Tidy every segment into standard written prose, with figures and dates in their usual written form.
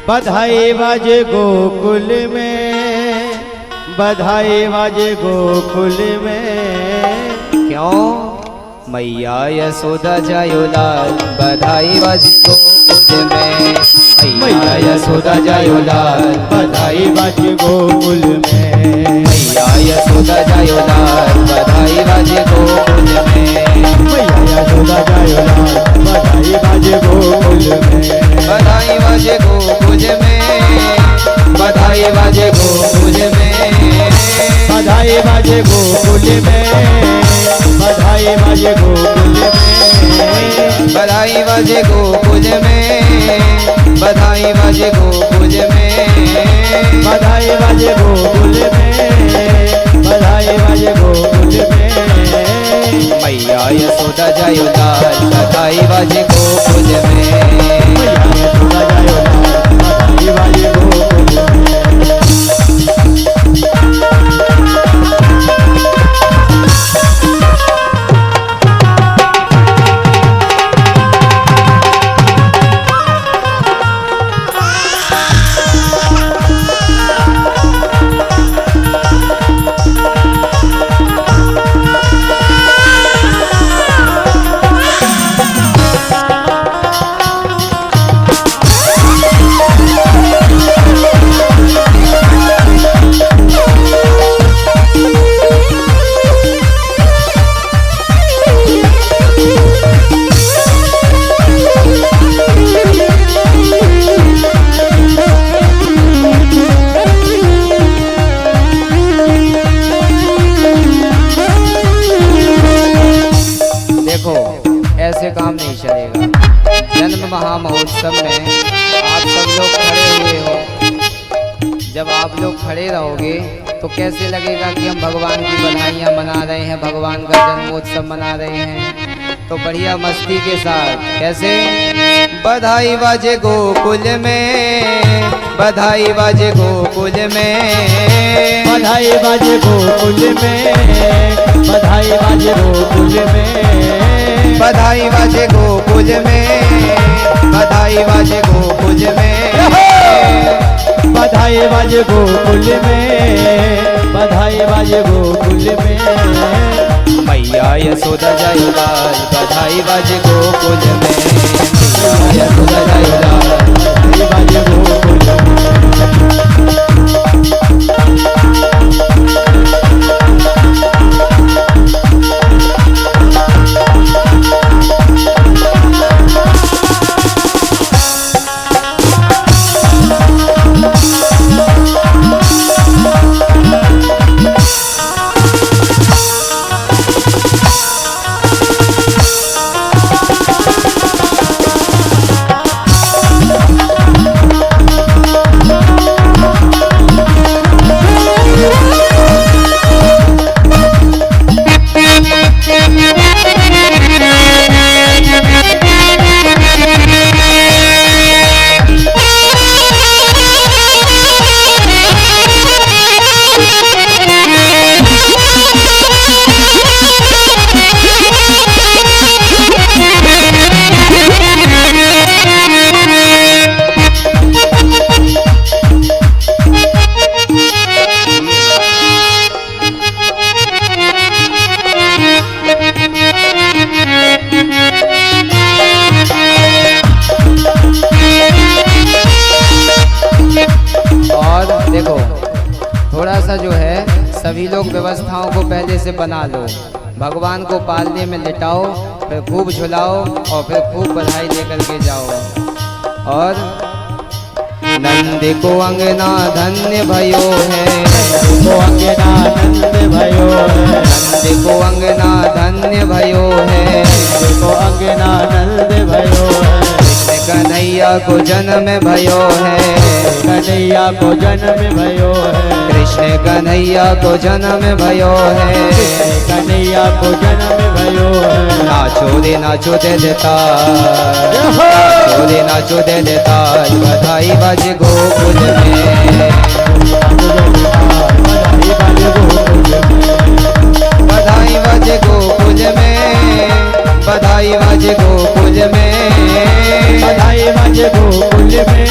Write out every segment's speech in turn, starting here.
बधाई बाजे गोकुल में, बधाई बाजे गोकुल में। क्यों मैया यशोदा जायो लाल, बधाई बाजे गोकुल में। मैया यशोदा जायो लाल, बधाई बाजे गोकुल में। मैया यशोदा जायो लाल, बधाई बाजे गोकुल में। मैया यशोदा जायो लाल, बधाई बाजे गोकुल में। बधाई बाजे गोकुल में, बधाई बाजे गोकुल में। बधाई बाजे गोकुल में, बधाई बाजे गोकुल में। बधाई बाजे गोकुल में, बधाई बाजे गोकुल में। बधाई बाजे गोकुल में, बधाई बाजे गोकुल में। मैया यशोदा जायो लाल, बधाई बाजे गोकुल में। मैया यशोदा जायो लाल, बधाई बाजे गोकुल में। ऐसे काम नहीं चलेगा। जन्म महामहोत्सव में आप सब लोग खड़े हुए हो, जब आप लोग खड़े रहोगे तो कैसे लगेगा कि हम भगवान की बधाइयाँ मना रहे हैं, भगवान का जन्मोत्सव मना रहे हैं। तो बढ़िया मस्ती के साथ कैसे बधाई बाजे गोकुल में, बधाई बाजे गोकुल में। बधाई बाजे गोकुल में, बधाई बाजे गोकुल में। बधाई बाजे गोकुल में, बधाई बाजे गोकुल में। बधाई बाजे गोकुल में, बधाई बाजे गोकुल में। मैया यशोदा जायो लाल, बधाई बाजे गोकुल में। मैया यशोदा जायो लाल, बधाई बाजे गोकुल में। थोड़ा सा जो है सभी लोग व्यवस्थाओं को पहले से बना लो। भगवान को पालने में लिटाओ, फिर खूब झुलाओ और फिर खूब बधाई लेकर के जाओ। और नंद को अंगना धन्य भयो है, को अंगना नंद भयो है। नंद को अंगना धन्य भयो है, को अंगना नंद भयो है। कन्हैया को जन्म भयो है, कन्हैया को जन्म भयो है। कृष्ण कन्हैया को जन्म भयो है, कन्हैया को जन्म भयो है। नाचो दे देता, नाचो दे देता। बधाई बाजे गोकुल में, बधाई बाजे गोकुल में, बधाई बाजे गोकुल में। बधाई बाजे गोकुल में,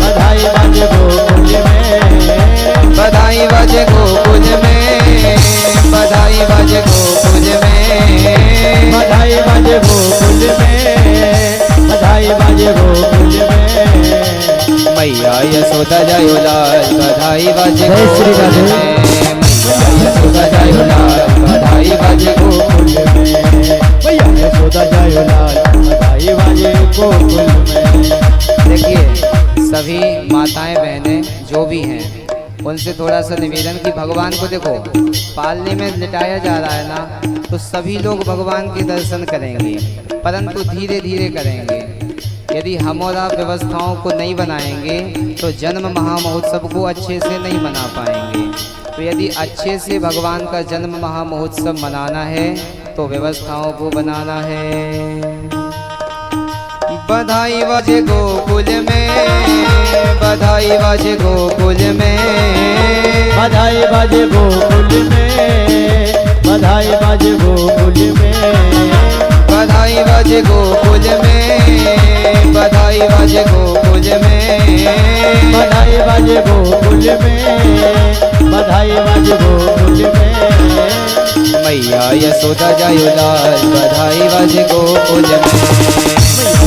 बधाई बाजे गोकुल में, बधाई बाजे गोकुल में, बधाई बाजे गोकुल में, बधाई बाजे गोकुल में, बधाई बाजे गोकुल में। मैया यशोदा जयो लाल बधाई बाजे जय श्री गोकुल राधे। में, मैया यशोदा जयो लाल बधाई बाजे गोकुल में। भैया यशोदा जयो लाल बधाई बाजे गोकुल में। देखिए सभी माताएं बहनें जो भी हैं उनसे थोड़ा सा निवेदन कि भगवान को देखो पालने में लिटाया जा रहा है ना, तो सभी लोग भगवान के दर्शन करेंगे परंतु धीरे धीरे करेंगे। यदि हम और आप व्यवस्थाओं को नहीं बनाएंगे तो जन्म महामहोत्सव को अच्छे से नहीं मना पाएंगे। तो यदि अच्छे से भगवान का जन्म महामहोत्सव मनाना है तो व्यवस्थाओं को बनाना है। बधाई बाजे गोकुल में, बधाई बाजे गोकुल में, बधाई बाजे गोकुल में, बधाई बाजे गोकुल में, बधाई बाजे गोकुल में, बधाई बाजे गोकुल में, बधाई बाजे गोकुल में, बधाई बाजे गोकुल में। मैया यशोदा जयो लाल बधाई बाजे गोकुल में,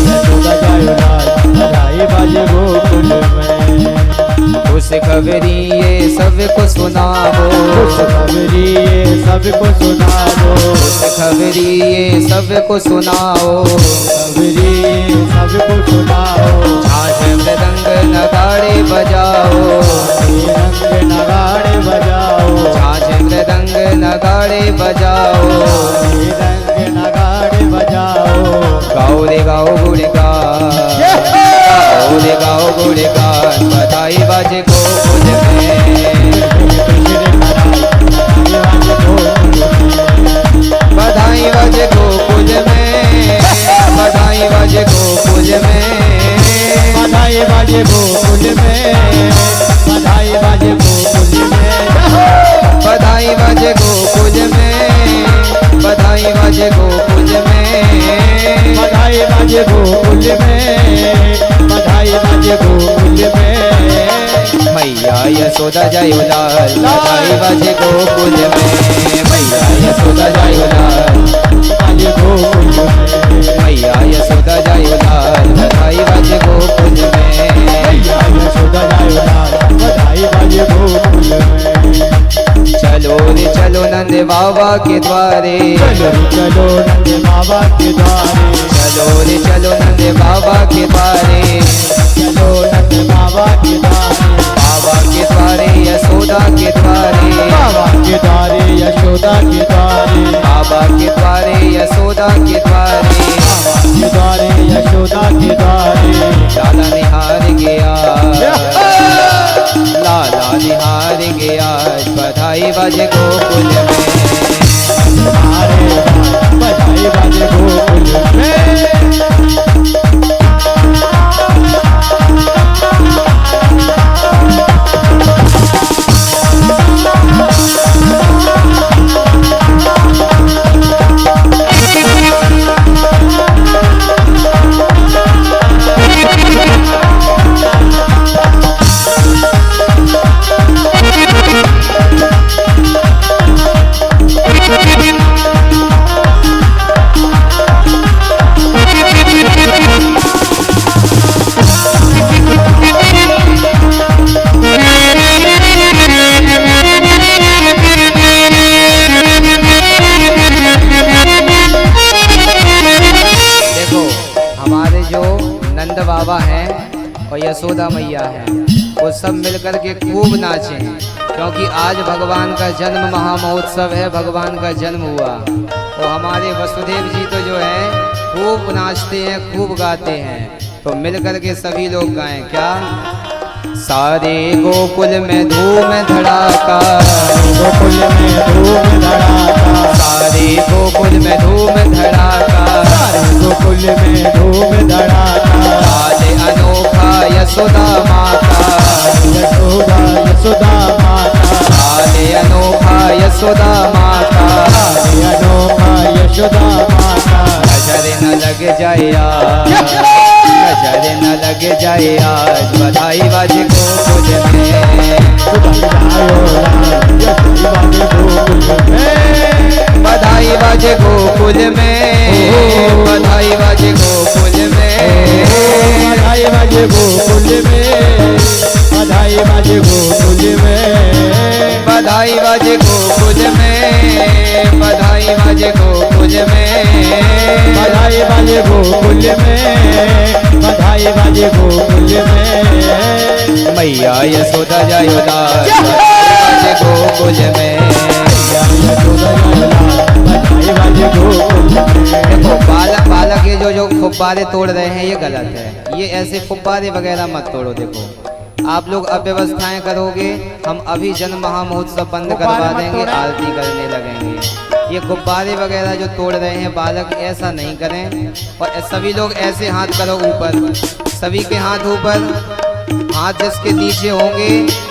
यशोदा जयो लाल बधाई बाजे गोकुल में। खुश खबरी ये सबको सुनाओ, खुश खबरी ये सबको सुनाओ, खुश खबरी ये सबको सुनाओ, खबरी ये सबको सुनाओ। झांझ मृदंग नगाड़े बजाओ, रंग नगाड़े बजाओ, झांझ मृदंग नगाड़े बजाओ, रंग नगाड़े बजाओ। गाओ रे गाओ गुणगान, गाओ रे गाओ गुणगान, बधाई बाजे गोकुल में, बधाई बाजे गोकुल में, बधाई बाजे गोकुल में, बधाई बाजे गोकुल में, बधाई बाजे गोकुल में, बधाई बाजे गोकुल में, बधाई बाजे गोकुल में, बधाई बाजे गोकुल में, बधाई बाजे गोकुल में। मैया यशोदा जयो लाल बधाई बाजे गोकुल में, मैया यशोदा जयो लाल बाजे गोकुल में, मैया यशोदा जयो लाल बधाई बाजे गोकुल में, मैया यशोदा जयो लाल बधाई बाजे गोकुल में। चलो रे चलो नंद बाबा के द्वारे, चलो रे चलो नंद बाबा के द्वारे, चलो रे चलो नंद बाबा के द्वारे, चलो नंद बाबा के द्वारे, बाबा के द्वारे यशोदा के द्वारे, बाबा के द्वारे यशोदा के द्वारे, बाबा के द्वारे यशोदा के द्वारे, बाबा के द्वारे यशोदा के द्वारे। लाला निहार गया, लाला निहार गया, बधाई बाजे गोकुल में, बधाई बाजे गोकुल में। बाबा हैं और यशोदा मैया हैं, वो सब मिलकर के खूब नाचे, क्योंकि आज भगवान का जन्म महामहोत्सव है, भगवान का जन्म हुआ। तो हमारे वसुदेव जी तो जो है खूब नाचते हैं, खूब गाते हैं। तो मिलकर के सभी लोग गाएं क्या? सारे गोकुल में धूम धड़ाका, गोकुल में धूम धड़ाका, सारे गोकुल में धूम धड़ाका, गोकुल में धूम धड़ाका। आज अनोखा यशोदा माता, यशोदा यशोदा माता, आज अनोखा यशोदा माता, अनोखा यशोदा माता। नजर न लग जाया, नजर न लग जाए आज बधाई बाजे गोकुल में बधाई बाजे गोकुल में बधाई बाजे गोकुल में बधाई बाजे गोकुल में बधाई बाजे गोकुल में बधाई बाजे गोकुल में बधाई बाजे गोकुल में बधाई बाजे गोकुल में बधाई बाजे गोकुल में मैया यशोदा जायो लाल बाजे गोकुल में बधाई बाजे गोकुल में देखो बालक ये जो फुब्बारे तोड़ रहे हैं ये गलत है। ये ऐसे फुब्बारे वगैरह मत तोड़ो। देखो आप लोग अव्यवस्थाएं करोगे, हम अभी जन्म महामहोत्सव बंद करवा देंगे, आरती करने लगेंगे। ये गुब्बारे वगैरह जो तोड़ रहे हैं बालक ऐसा नहीं करें। और सभी लोग ऐसे हाथ करो ऊपर, सभी के हाथ ऊपर, हाथ जिसके नीचे होंगे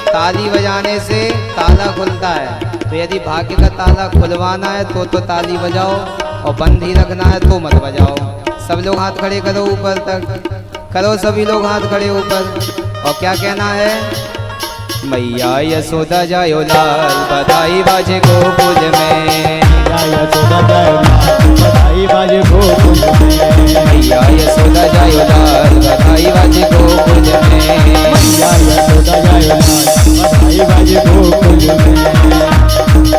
ताली बजाने से ताला खुलता है। तो यदि भाग्य का ताला खुलवाना है तो ताली बजाओ, और बंद ही रखना है तो मत बजाओ। सब लोग हाथ खड़े करो ऊपर तक, करो सभी लोग हाथ खड़े ऊपर। और क्या कहना है? मैया यशोदा जायो लाल बधाई बाजे गोकुल में यशोदा जायो लाल बधाई बाजे गोकुल में मैया यशोदा जायो लाल बधाई बाजे गोकुल में यशोदा जायो लाल बधाई बाजे गोकुल में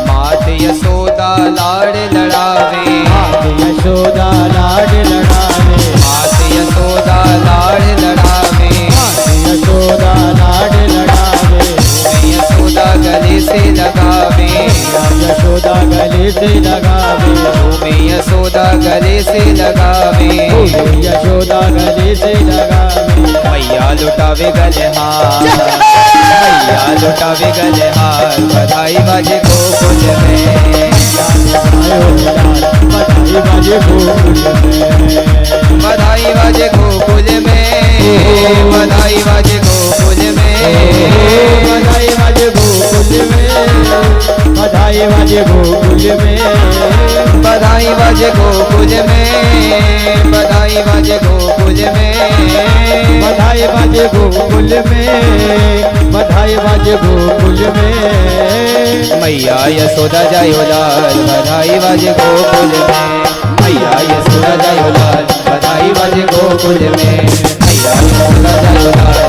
मात यशोदा लाड लड़ावे मात यशोदा लाड लड़ावे मात यशोदा लाड लड़ावे मात यशोदा लाड लड़ावे यशोदा गले से लगावे यशोदा गले से लगावे यशोदा गले से लगावे यशोदा गले से लगावे मैया लुटावे गले हाथ मैया लुटावे गले हाथ बधाई बाजे गोकुल में बधाई बाजे गोकुल में बधाई बाजे गोकुल में बधाई बाजे गोकुल में बधाई बाजे गोकुल में बधाई बाजे गोकुल में बधाई बाजे गोकुल में बधाई बाजे गोकुल में बधाई बाजे गोकुल में बधाई बाजे गोकुल में मैया यशोदा जायो लाल बधाई बाजे गोकुल में मैया यशोदा जायो लाल बधाई बाजे गोकुल में मैया यशोदा जायो लाल